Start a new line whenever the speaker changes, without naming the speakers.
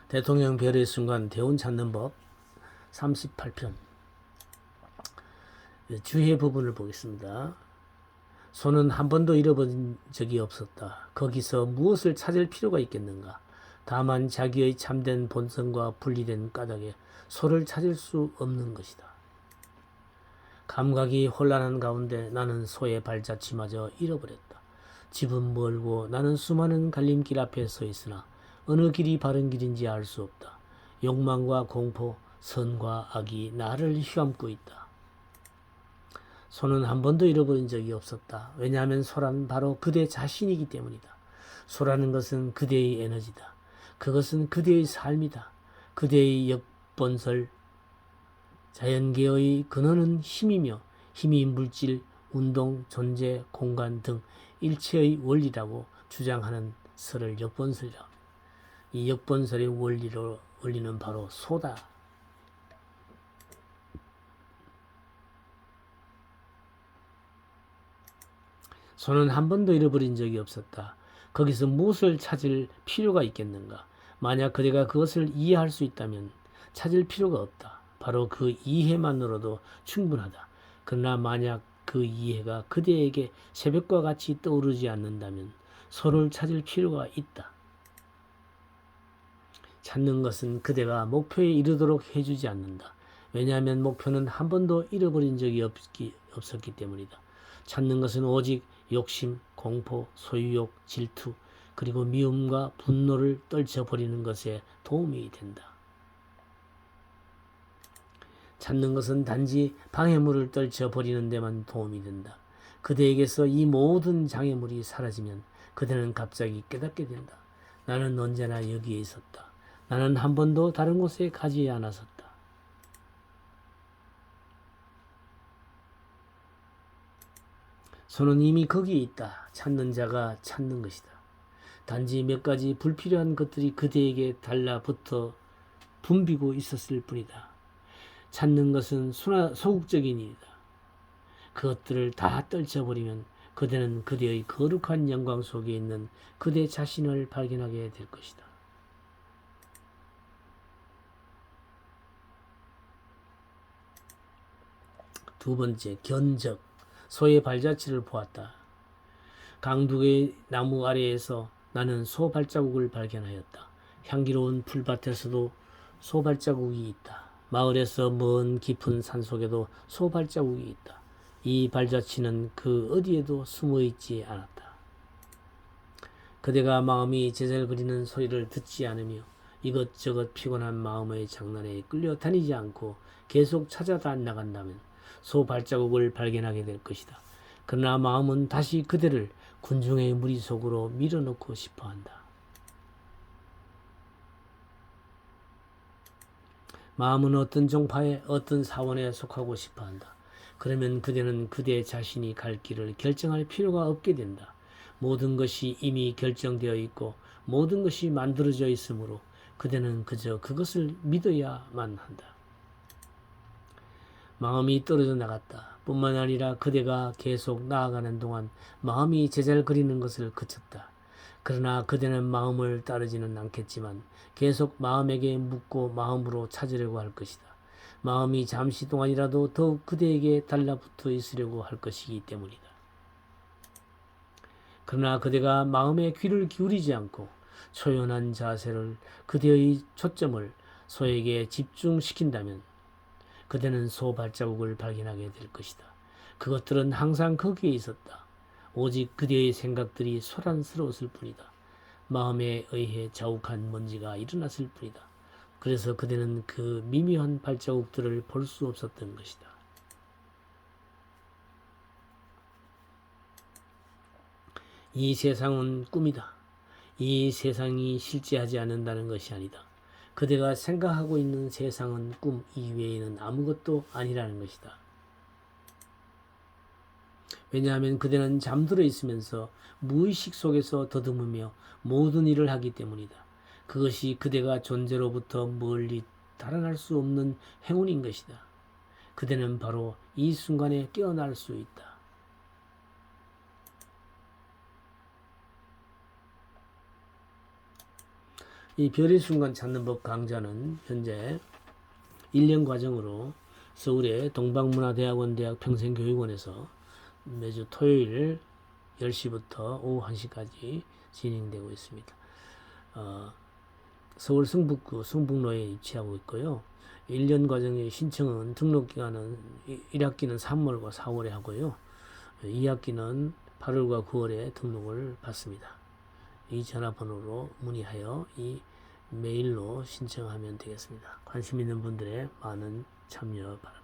대통령 별의 순간 대운 찾는 법 38편 주해 부분을 보겠습니다. 소는 한 번도 잃어버린 적이 없었다. 거기서 무엇을 찾을 필요가 있겠는가? 다만 자기의 참된 본성과 분리된 까닭에 소를 찾을 수 없는 것이다. 감각이 혼란한 가운데 나는 소의 발자취마저 잃어버렸다. 집은 멀고 나는 수많은 갈림길 앞에 서 있으나 어느 길이 바른 길인지 알 수 없다. 욕망과 공포, 선과 악이 나를 휘감고 있다. 소는 한 번도 잃어버린 적이 없었다. 왜냐하면 소란 바로 그대 자신이기 때문이다. 소라는 것은 그대의 에너지다. 그것은 그대의 삶이다. 그대의 역본설, 자연계의 근원은 힘이며 힘이 물질, 운동, 존재, 공간 등 일체의 원리라고 주장하는 설을 역본설이라고 합니다. 이 역본설의 원리는 바로 소다. 소는 한 번도 잃어버린 적이 없었다. 거기서 무엇을 찾을 필요가 있겠는가? 만약 그대가 그것을 이해할 수 있다면 찾을 필요가 없다. 바로 그 이해만으로도 충분하다. 그러나 만약 그 이해가 그대에게 새벽과 같이 떠오르지 않는다면 소를 찾을 필요가 있다. 찾는 것은 그대가 목표에 이르도록 해주지 않는다. 왜냐하면 목표는 한 번도 잃어버린 적이 없었기 때문이다. 찾는 것은 오직 욕심, 공포, 소유욕, 질투, 그리고 미움과 분노를 떨쳐버리는 것에 도움이 된다. 찾는 것은 단지 방해물을 떨쳐버리는 데만 도움이 된다. 그대에게서 이 모든 장애물이 사라지면 그대는 갑자기 깨닫게 된다. 나는 언제나 여기에 있었다. 나는 한 번도 다른 곳에 가지 않았었다. 소는 이미 거기에 있다. 찾는 자가 찾는 것이다. 단지 몇 가지 불필요한 것들이 그대에게 달라붙어 붐비고 있었을 뿐이다. 찾는 것은 소극적인 일이다. 그것들을 다 떨쳐버리면 그대는 그대의 거룩한 영광 속에 있는 그대 자신을 발견하게 될 것이다. 두 번째, 견적. 소의 발자취를 보았다. 강둑의 나무 아래에서 나는 소 발자국을 발견하였다. 향기로운 풀밭에서도 소 발자국이 있다. 마을에서 먼 깊은 산속에도 소 발자국이 있다. 이 발자취는 그 어디에도 숨어 있지 않았다. 그대가 마음이 제잘거리는 소리를 듣지 않으며 이것저것 피곤한 마음의 장난에 끌려다니지 않고 계속 찾아다 나간다면 소 발자국을 발견하게 될 것이다. 그러나 마음은 다시 그대를 군중의 무리 속으로 밀어넣고 싶어한다. 마음은 어떤 종파에 어떤 사원에 속하고 싶어한다. 그러면 그대는 그대 자신이 갈 길을 결정할 필요가 없게 된다. 모든 것이 이미 결정되어 있고 모든 것이 만들어져 있으므로 그대는 그저 그것을 믿어야만 한다. 마음이 떨어져 나갔다. 뿐만 아니라 그대가 계속 나아가는 동안 마음이 제잘거리는 것을 그쳤다. 그러나 그대는 마음을 따르지는 않겠지만 계속 마음에게 묻고 마음으로 찾으려고 할 것이다. 마음이 잠시 동안이라도 더욱 그대에게 달라붙어 있으려고 할 것이기 때문이다. 그러나 그대가 마음의 귀를 기울이지 않고 초연한 자세를 그대의 초점을 소에게 집중시킨다면 그대는 소 발자국을 발견하게 될 것이다. 그것들은 항상 거기에 있었다. 오직 그대의 생각들이 소란스러웠을 뿐이다. 마음에 의해 자욱한 먼지가 일어났을 뿐이다. 그래서 그대는 그 미묘한 발자국들을 볼 수 없었던 것이다. 이 세상은 꿈이다. 이 세상이 실제하지 않는다는 것이 아니다. 그대가 생각하고 있는 세상은 꿈 이외에는 아무것도 아니라는 것이다. 왜냐하면 그대는 잠들어 있으면서 무의식 속에서 더듬으며 모든 일을 하기 때문이다. 그것이 그대가 존재로부터 멀리 달아날 수 없는 행운인 것이다. 그대는 바로 이 순간에 깨어날 수 있다. 이 별의 순간 찾는 법 강좌는 현재 1년 과정으로 서울의 동방문화대학원 대학 평생교육원에서 매주 토요일 10시부터 오후 1시까지 진행되고 있습니다. 서울 성북구 성북로에 위치하고 있고요. 1년 과정의 신청은 등록기간은 1학기는 3월과 4월에 하고요. 2학기는 8월과 9월에 등록을 받습니다. 이 전화번호로 문의하여 이 메일로 신청하면 되겠습니다. 관심 있는 분들의 많은 참여 바랍니다.